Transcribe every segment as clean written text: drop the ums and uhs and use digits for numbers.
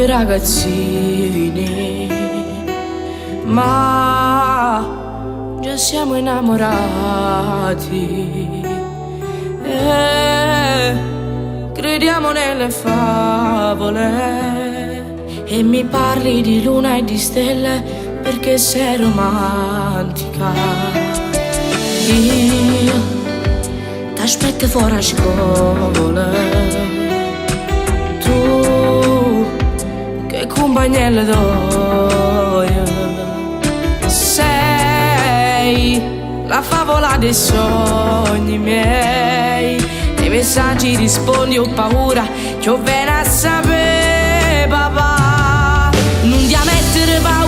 due ragazzini, ma già siamo innamorati e crediamo nelle favole. E mi parli di luna e di stelle perché sei romantica. Io t'aspetto fuori a scuola, tu che compagnella d'oia sei, la favola dei sogni miei. Nei messaggi rispondi ho paura che ho bene a sapere, papà. Non ti mettere paura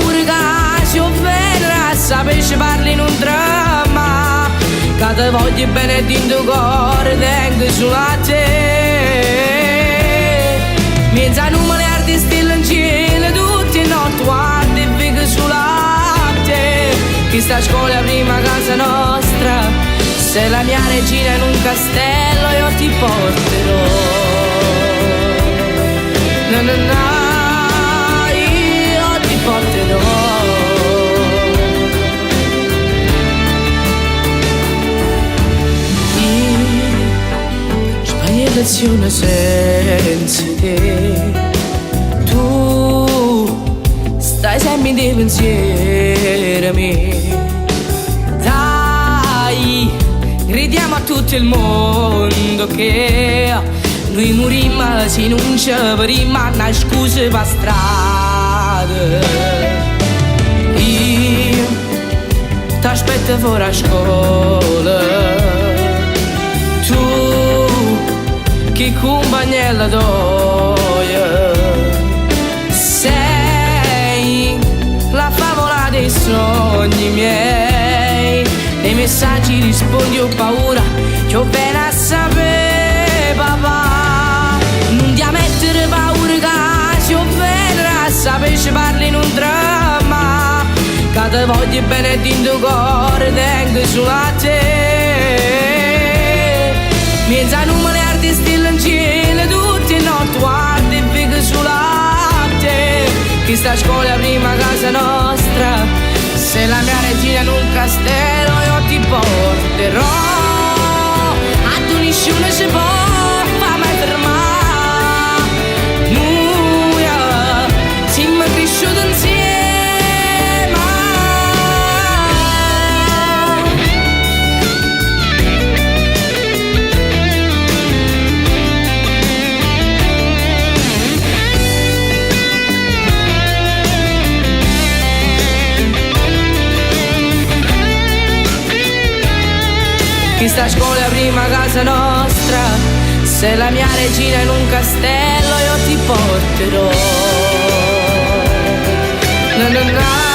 che ho bene a sapere, ci parli in un dramma, che te voglio bene dentro cuore, tengo solo a te. Mezza numero di stelle in cielo, tutte le notti guardi e vedo solo a te. Questa scuola prima casa nostra, sei la mia regina in un castello, io ti porterò. No, no, no, io ti porterò. Lezione senza te, tu stai sempre in dei pensieri miei. Dai, gridiamo a tutto il mondo che noi morimmo se non ci avremo una scusa per strada. Io t'aspetto fuori a scuola, che compagnella d'oia sei, la favola dei sogni miei. Nei messaggi rispondi ho paura che ho bene a sapere, papà. Non ti mettere paura che ho bene a sapere, ci parli in un dramma, che te voglio bene dentro cuore, tengo solo a te. Mezza numero di stelle in cielo, tutte le notti guardi e vedo solo a te. Questa scuola prima casa nostra, sei la mia regina in un castello, io ti porterò. A tu nessuno si può far mai fermare. Noi siamo cresciuti insieme. Questa scuola prima casa nostra, sei la mia regina in un castello, io ti porterò. No, no, no.